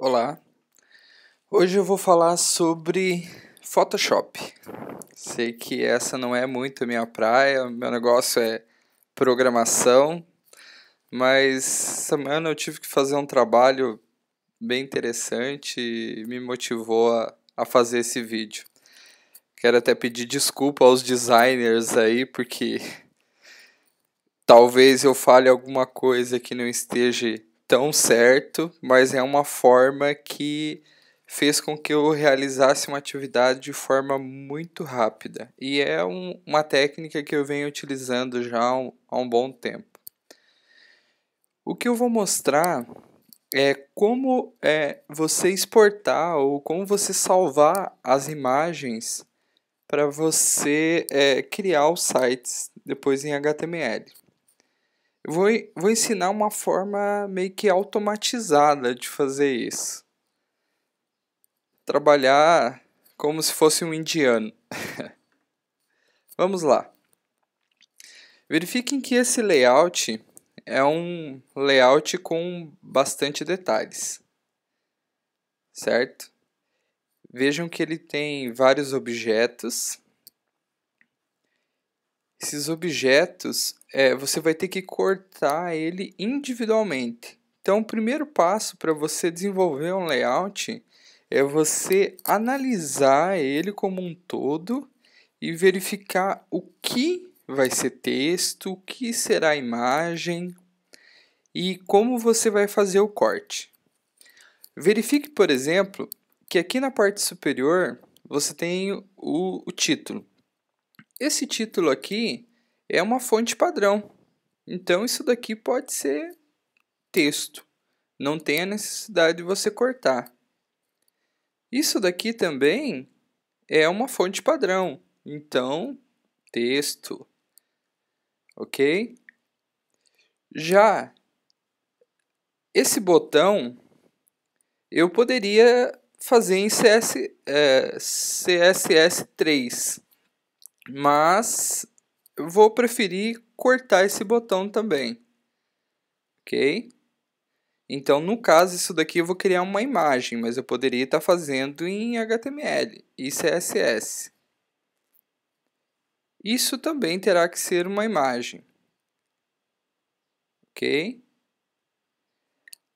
Olá, hoje eu vou falar sobre Photoshop. Sei que essa não é muito a minha praia, meu negócio é programação, mas essa semana eu tive que fazer um trabalho bem interessante e me motivou a fazer esse vídeo. Quero até pedir desculpa aos designers aí, porque talvez eu fale alguma coisa que não esteja tão certo, mas é uma forma que fez com que eu realizasse uma atividade de forma muito rápida. E é uma técnica que eu venho utilizando já há um bom tempo. O que eu vou mostrar é como você exportar ou como você salvar as imagens para você criar os sites depois em HTML. Eu vou ensinar uma forma meio que automatizada de fazer isso. Trabalhar como se fosse um indiano. Vamos lá. Verifiquem que esse layout é um layout com bastante detalhes, certo? Vejam que ele tem vários objetos. Esses objetos, você vai ter que cortar ele individualmente. Então, o primeiro passo para você desenvolver um layout é você analisar ele como um todo e verificar o que vai ser texto, o que será imagem e como você vai fazer o corte. Verifique, por exemplo, que aqui na parte superior você tem o título. Esse título aqui é uma fonte padrão, então isso daqui pode ser texto, não tem a necessidade de você cortar. Isso daqui também é uma fonte padrão, então texto, ok? Já esse botão eu poderia fazer em CSS3, mas eu vou preferir cortar esse botão também, ok? Então, no caso, isso daqui eu vou criar uma imagem, mas eu poderia estar fazendo em HTML e CSS. Isso também terá que ser uma imagem, ok?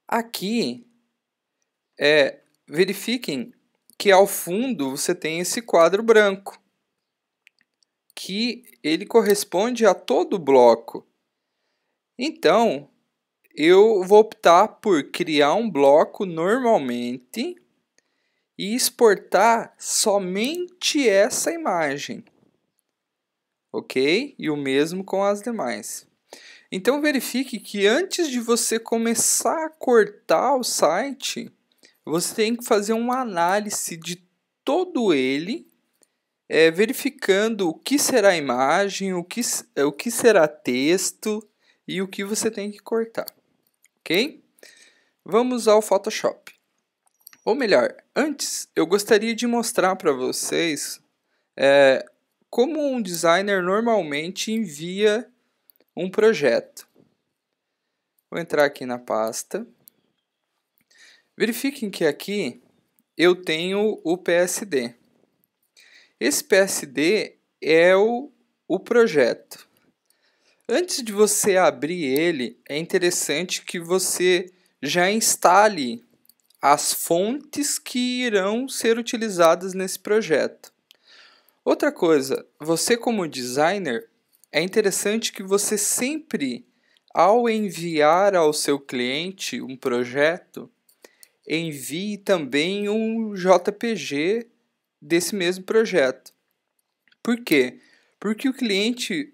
Aqui, verifiquem que ao fundo você tem esse quadro branco, que ele corresponde a todo o bloco. Então, eu vou optar por criar um bloco normalmente e exportar somente essa imagem, ok? E o mesmo com as demais. Então verifique que antes de você começar a cortar o site, você tem que fazer uma análise de todo ele, verificando o que será imagem, o que será texto e o que você tem que cortar, ok? Vamos ao Photoshop. Ou melhor, antes eu gostaria de mostrar para vocês como um designer normalmente envia um projeto. Vou entrar aqui na pasta. Verifiquem que aqui eu tenho o PSD. Esse PSD é o projeto. Antes de você abrir ele, é interessante que você já instale as fontes que irão ser utilizadas nesse projeto. Outra coisa, você como designer, é interessante que você sempre, ao enviar ao seu cliente um projeto, envie também um JPG desse mesmo projeto. Por quê? Porque o cliente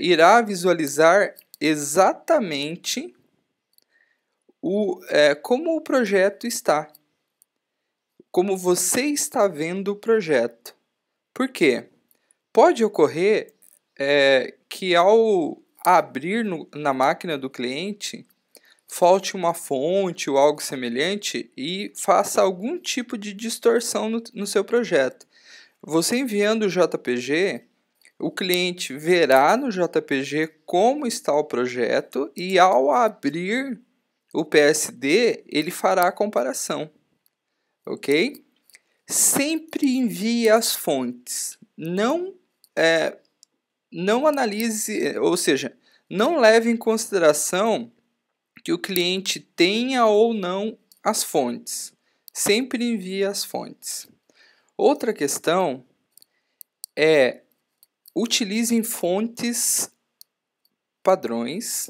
irá visualizar exatamente como o projeto está, como você está vendo o projeto. Por quê? Pode ocorrer que ao abrir na máquina do cliente, falte uma fonte ou algo semelhante e faça algum tipo de distorção no seu projeto. Você enviando o JPG, o cliente verá no JPG como está o projeto e ao abrir o PSD ele fará a comparação, ok? Sempre envie as fontes, não analise, ou seja, não leve em consideração que o cliente tenha ou não as fontes. Sempre envie as fontes. Outra questão é utilizem fontes padrões,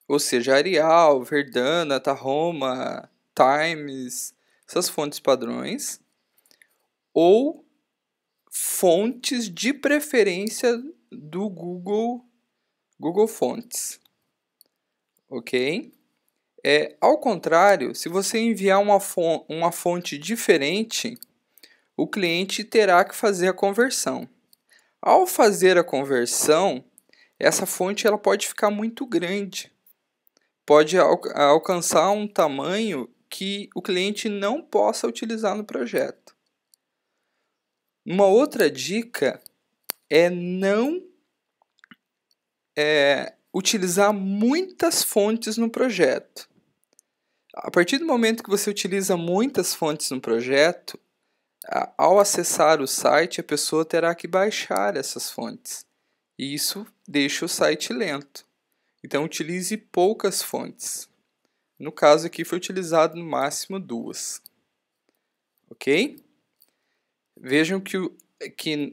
ou seja, Arial, Verdana, Tahoma, Times, essas fontes padrões, ou fontes de preferência do Google Fontes, ok? Ao contrário, se você enviar uma fonte diferente, o cliente terá que fazer a conversão. Ao fazer a conversão, essa fonte ela pode ficar muito grande, pode alcançar um tamanho que o cliente não possa utilizar no projeto. Uma outra dica é não utilizar muitas fontes no projeto. A partir do momento que você utiliza muitas fontes no projeto, ao acessar o site, a pessoa terá que baixar essas fontes. E isso deixa o site lento. Então, utilize poucas fontes. No caso aqui, foi utilizado no máximo 2. Ok? Vejam que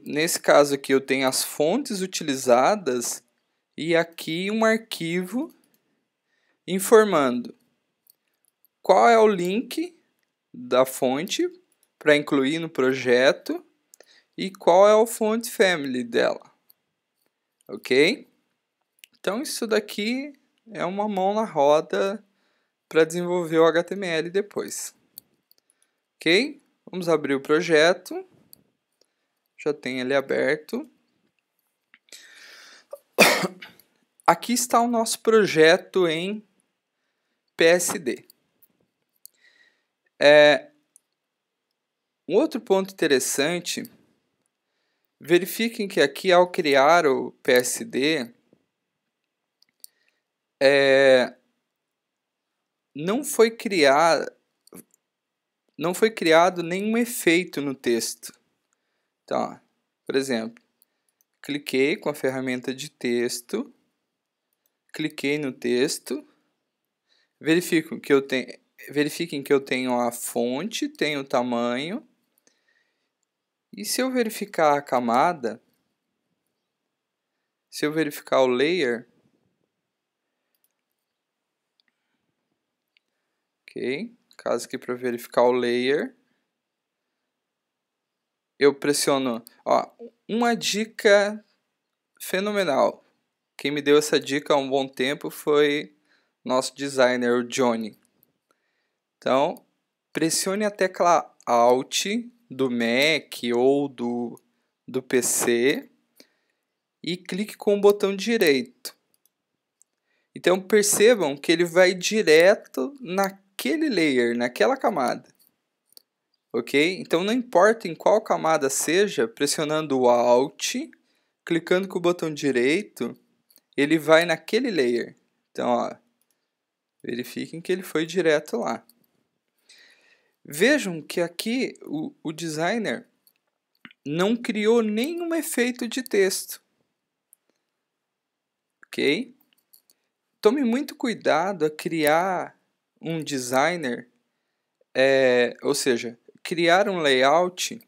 nesse caso aqui eu tenho as fontes utilizadas e aqui um arquivo informando qual é o link da fonte para incluir no projeto e qual é o font family dela. Ok? Então isso daqui é uma mão na roda para desenvolver o HTML depois. Ok? Vamos abrir o projeto. Já tem ele aberto. Aqui está o nosso projeto em PSD. Um outro ponto interessante, verifiquem que aqui ao criar o PSD, não foi criado nenhum efeito no texto. Então, por exemplo, cliquei com a ferramenta de texto, cliquei no texto, verifiquem que eu tenho a fonte, tenho o tamanho, e se eu verificar a camada, se eu verificar o layer, ok, caso aqui para verificar o layer, eu pressiono, uma dica fenomenal. Quem me deu essa dica há um bom tempo foi nosso designer, o Johnny. Então, pressione a tecla Alt do Mac ou do PC e clique com o botão direito. Então, percebam que ele vai direto naquele layer, naquela camada. Ok? Então, não importa em qual camada seja, pressionando o Alt, clicando com o botão direito, ele vai naquele layer. Então, verifiquem que ele foi direto lá. Vejam que aqui o designer não criou nenhum efeito de texto. Ok? Tome muito cuidado a criar um designer, ou seja, criar um layout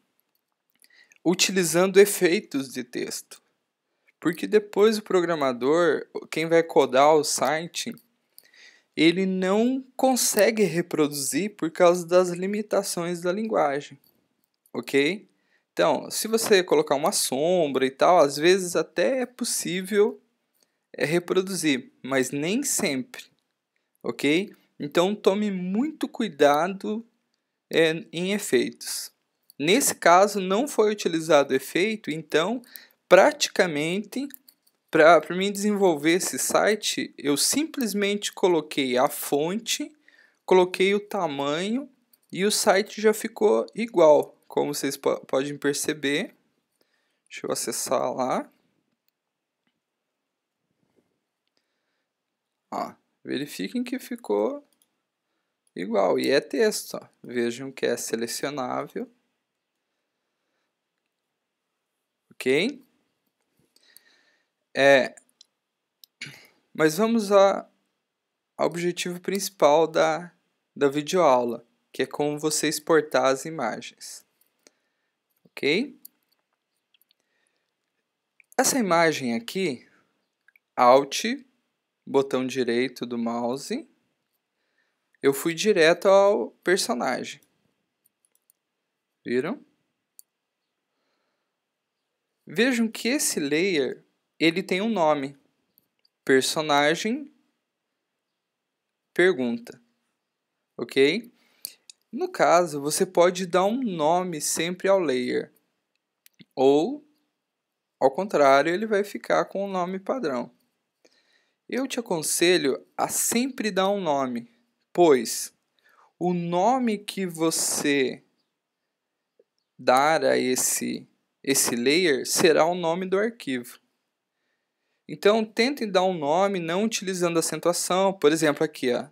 utilizando efeitos de texto. Porque depois o programador, quem vai codar o site, ele não consegue reproduzir por causa das limitações da linguagem, ok? Então, se você colocar uma sombra e tal, às vezes até é possível reproduzir, mas nem sempre, ok? Então, tome muito cuidado em efeitos. Nesse caso, não foi utilizado efeito, então, praticamente, para mim desenvolver esse site, eu simplesmente coloquei a fonte, coloquei o tamanho e o site já ficou igual, como vocês podem perceber. Deixa eu acessar lá. Verifiquem que ficou igual. E é texto. Ó. Vejam que é selecionável. Ok? Mas vamos ao objetivo principal da videoaula, que é como você exportar as imagens. Ok? Essa imagem aqui, Alt, botão direito do mouse, eu fui direto ao personagem. Viram? Vejam que esse layer, ele tem um nome. Personagem pergunta. Ok? No caso, você pode dar um nome sempre ao layer. Ou, ao contrário, ele vai ficar com o nome padrão. Eu te aconselho a sempre dar um nome, pois o nome que você dar a esse layer será o nome do arquivo. Então, tentem dar um nome não utilizando acentuação. Por exemplo, aqui, ó.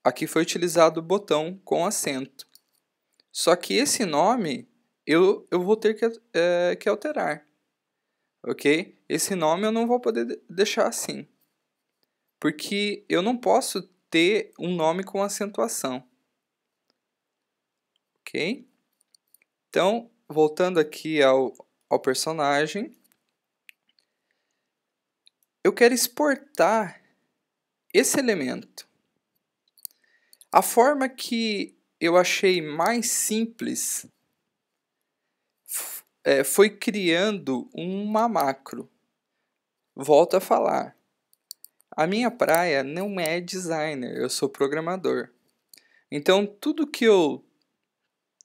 Aqui foi utilizado o botão com acento. Só que esse nome eu vou ter que alterar. Ok? Esse nome eu não vou poder deixar assim. Porque eu não posso ter um nome com acentuação. Ok? Então, voltando aqui ao personagem, eu quero exportar esse elemento. A forma que eu achei mais simples foi criando uma macro. Volto a falar. A minha praia não é designer, eu sou programador. Então, tudo que eu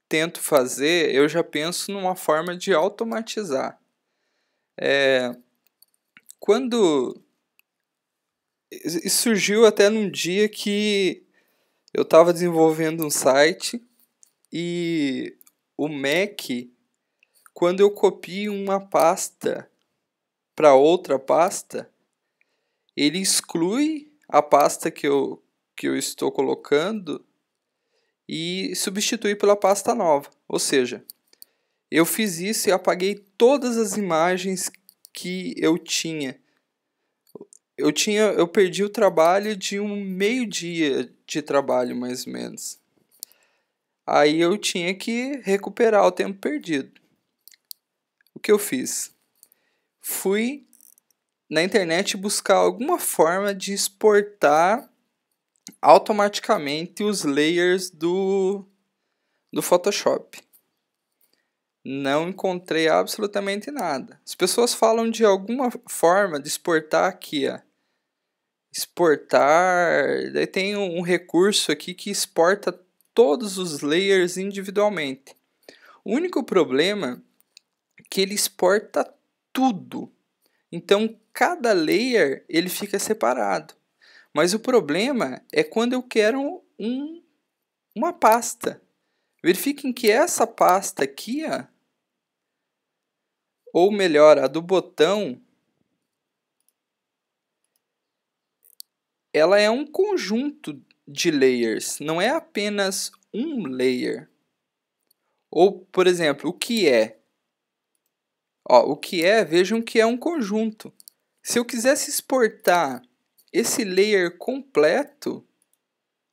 tento fazer, eu já penso numa forma de automatizar. Quando isso surgiu até num dia que eu estava desenvolvendo um site e o Mac, quando eu copio uma pasta para outra pasta, ele exclui a pasta que eu estou colocando e substitui pela pasta nova. Ou seja, eu fiz isso e apaguei todas as imagens que eu tinha. Eu perdi o trabalho de um meio-dia de trabalho, mais ou menos. Aí eu tinha que recuperar o tempo perdido. O que eu fiz? Fui na internet buscar alguma forma de exportar automaticamente os layers do Photoshop. Não encontrei absolutamente nada. As pessoas falam de alguma forma de exportar aqui, ó. Exportar, daí tem um recurso aqui que exporta todos os layers individualmente. O único problema é que ele exporta tudo. Então, cada layer ele fica separado. Mas o problema é quando eu quero uma pasta. Verifiquem que essa pasta aqui, ó, ou melhor, a do botão, ela é um conjunto de layers, não é apenas um layer. Ou, por exemplo, o que é? Ó, o que é, vejam que é um conjunto. Se eu quisesse exportar esse layer completo,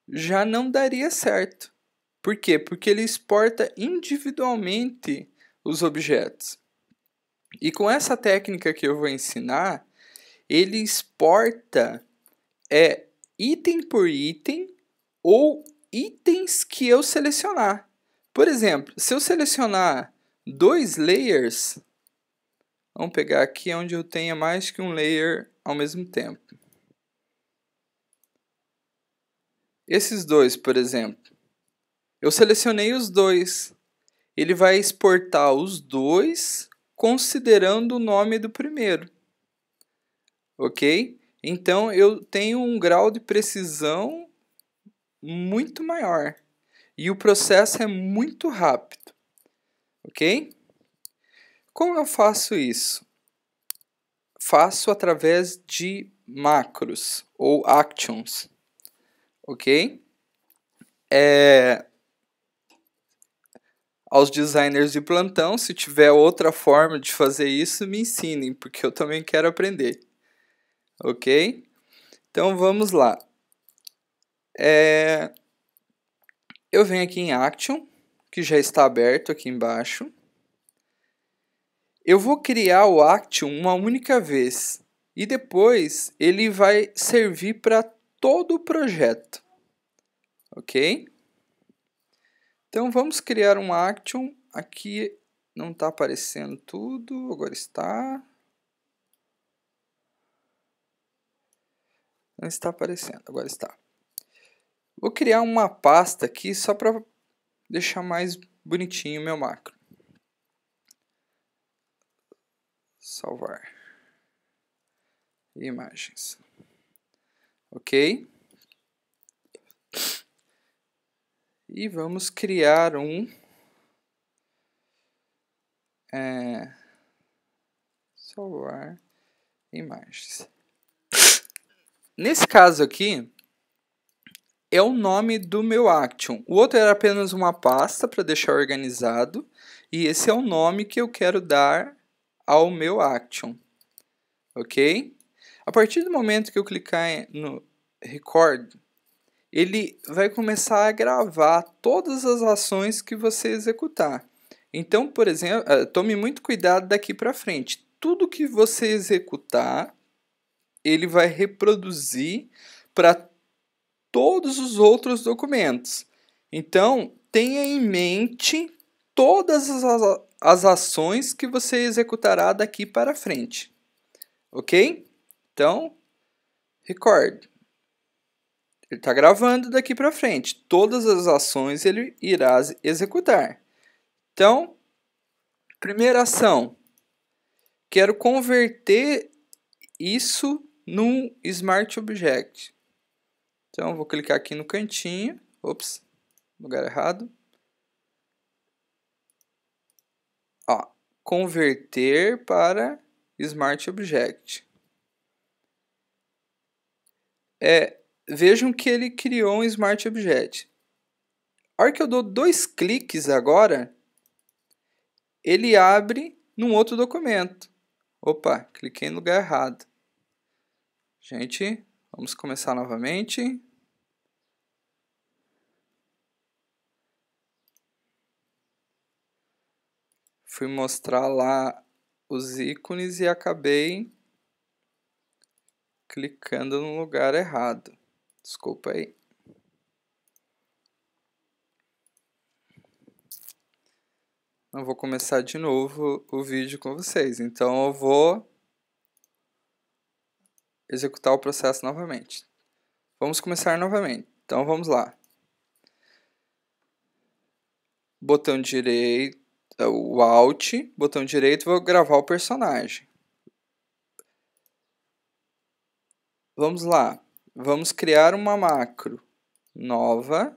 já não daria certo. Por quê? Porque ele exporta individualmente os objetos. E com essa técnica que eu vou ensinar, ele exporta item por item ou itens que eu selecionar. Por exemplo, se eu selecionar 2 layers, vamos pegar aqui onde eu tenha mais que um layer ao mesmo tempo. Esses dois, por exemplo, eu selecionei os dois. Ele vai exportar os dois considerando o nome do primeiro. Ok? Então, eu tenho um grau de precisão muito maior. E o processo é muito rápido. Ok? Como eu faço isso? Faço através de macros ou actions, ok? Aos designers de plantão, se tiver outra forma de fazer isso, me ensinem, porque eu também quero aprender, ok? Então vamos lá. Eu venho aqui em Action, que já está aberto aqui embaixo. Eu vou criar o Action uma única vez e depois ele vai servir para todo o projeto, ok? Então vamos criar um Action. Aqui não está aparecendo tudo, agora está. Não está aparecendo, agora está. Vou criar uma pasta aqui só para deixar mais bonitinho o meu macro. Salvar imagens. Ok? E vamos criar um salvar imagens. Nesse caso aqui, é o nome do meu Action. O outro era apenas uma pasta para deixar organizado. E esse é o nome que eu quero dar ao meu Action. Ok? A partir do momento que eu clicar no Record, ele vai começar a gravar todas as ações que você executar. Então, por exemplo, tome muito cuidado daqui para frente. Tudo que você executar, ele vai reproduzir para todos os outros documentos. Então, tenha em mente todas as ações que você executará daqui para frente. Ok? Então, record. Ele está gravando daqui para frente. Todas as ações ele irá executar. Então, primeira ação. Quero converter isso num Smart Object. Então, vou clicar aqui no cantinho. Ops, lugar errado. Ó, converter para Smart Object. Vejam que ele criou um Smart Object. A hora que eu dou 2 cliques agora, ele abre num outro documento. Opa, cliquei no lugar errado. Gente, vamos começar novamente. Fui mostrar lá os ícones e acabei clicando no lugar errado. Desculpa aí. Eu vou começar de novo o vídeo com vocês. Então eu vou executar o processo novamente. Vamos começar novamente. Então vamos lá. Botão direito, o Alt, botão direito, vou gravar o personagem. Vamos lá. Vamos criar uma macro nova.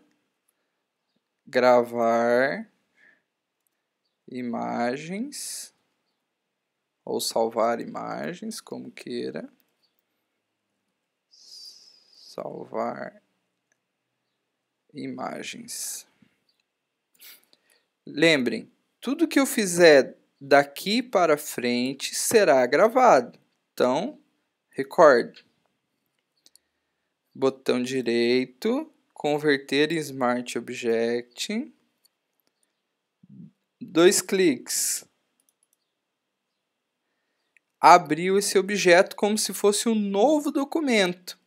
Gravar imagens ou salvar imagens, como queira. Salvar imagens. Lembrem, tudo que eu fizer daqui para frente será gravado. Então, record. Botão direito, converter em Smart Object. 2 cliques. Abriu esse objeto como se fosse um novo documento.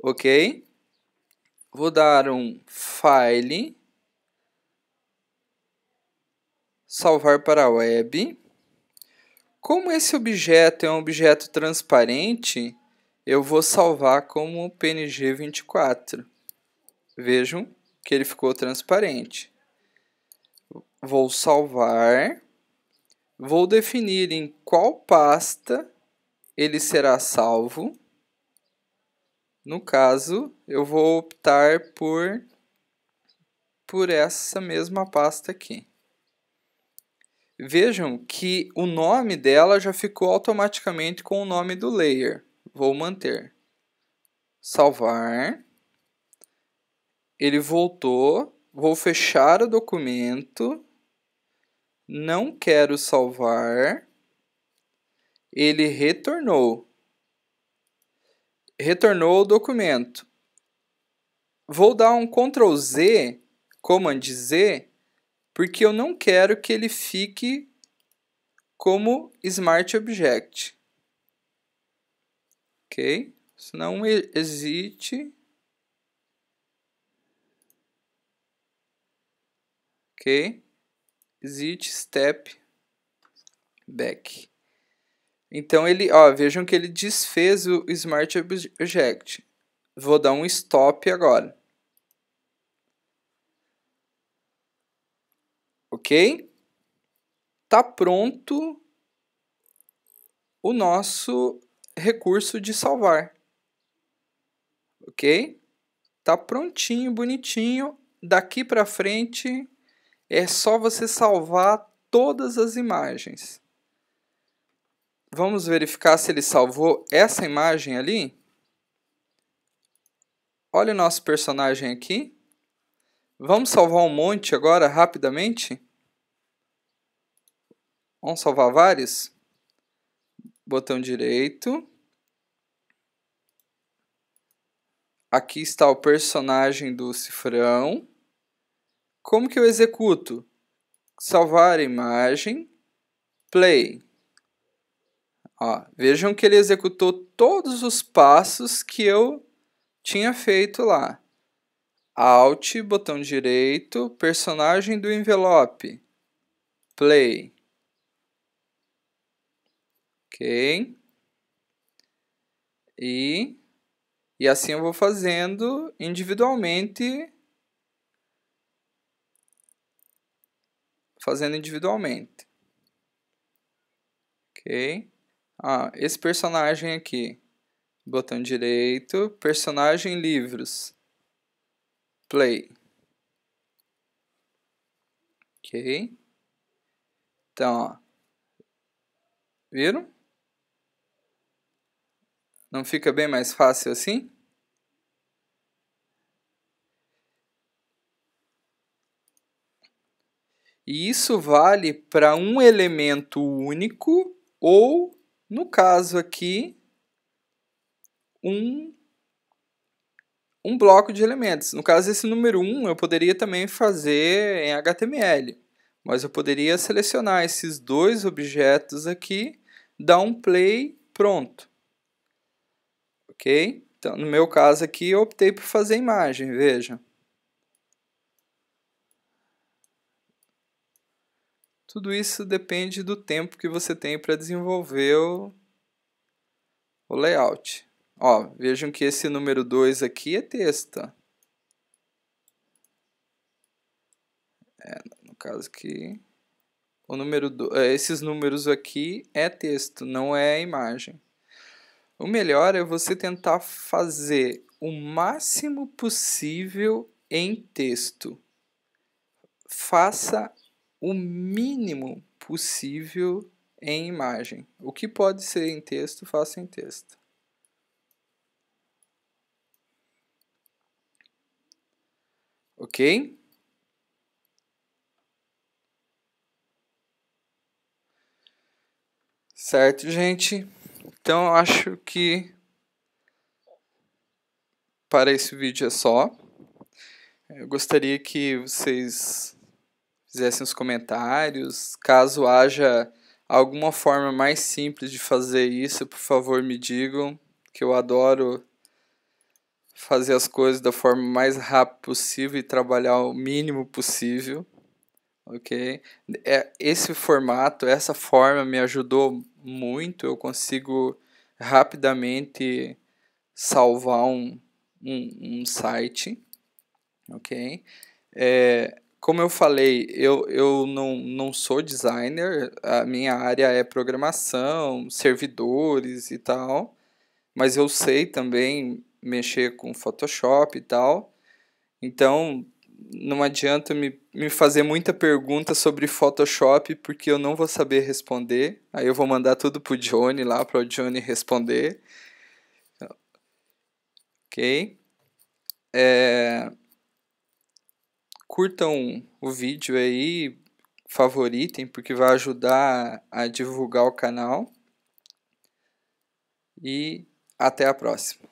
Ok? Vou dar um File, salvar para a web. Como esse objeto é um objeto transparente, eu vou salvar como PNG 24. Vejam que ele ficou transparente. Vou salvar. Vou definir em qual pasta ele será salvo. No caso, eu vou optar por essa mesma pasta aqui. Vejam que o nome dela já ficou automaticamente com o nome do layer. vou manter. Salvar. Ele voltou. Vou fechar o documento. Não quero salvar. Ele retornou. Retornou o documento. Vou dar um Ctrl Z, Command Z, porque eu não quero que ele fique como Smart Object. Ok? Senão exit. Ok? Exit step back. Então ele, ó, vejam que ele desfez o Smart Object. Vou dar um stop agora. Ok? Tá pronto o nosso recurso de salvar. Ok? Tá prontinho, bonitinho. Daqui para frente é só você salvar todas as imagens. Vamos verificar se ele salvou essa imagem ali. Olha o nosso personagem aqui. Vamos salvar um monte agora, rapidamente. Vamos salvar vários. Botão direito. Aqui está o personagem do cifrão. Como que eu executo? Salvar a imagem. Play. Ó, vejam que ele executou todos os passos que eu tinha feito lá. Alt, botão direito, personagem do envelope. Play. Ok. E assim eu vou fazendo individualmente. Ok. Esse personagem aqui. Botão direito, personagem livros. Play. Ok. Então, ó. Viram? Não fica bem mais fácil assim? E isso vale para um elemento único ou, no caso aqui, um bloco de elementos. No caso, esse número 1 eu poderia também fazer em HTML. Mas eu poderia selecionar esses dois objetos aqui, dar um play, pronto. Ok? Então, no meu caso aqui, eu optei por fazer imagem, veja. Tudo isso depende do tempo que você tem para desenvolver o layout. Ó, vejam que esse número 2 aqui é texto. No caso aqui, o número esses números aqui é texto, não é imagem. O melhor é você tentar fazer o máximo possível em texto. Faça o mínimo possível em imagem. O que pode ser em texto, faça em texto. Ok? Certo, gente? Então, eu acho que para esse vídeo é só. Eu gostaria que vocês fizessem os comentários. Caso haja alguma forma mais simples de fazer isso, por favor me digam, que eu adoro fazer as coisas da forma mais rápida possível e trabalhar o mínimo possível. Ok? Esse formato, essa forma me ajudou muito. Eu consigo rapidamente salvar um site. Ok? Como eu falei, eu não sou designer, a minha área é programação, servidores e tal, mas eu sei também mexer com Photoshop e tal, então não adianta me fazer muita pergunta sobre Photoshop, porque eu não vou saber responder, aí eu vou mandar tudo pro Johnny lá, para o Johnny responder. ok? Curtam o vídeo aí, favoritem, porque vai ajudar a divulgar o canal. E até a próxima.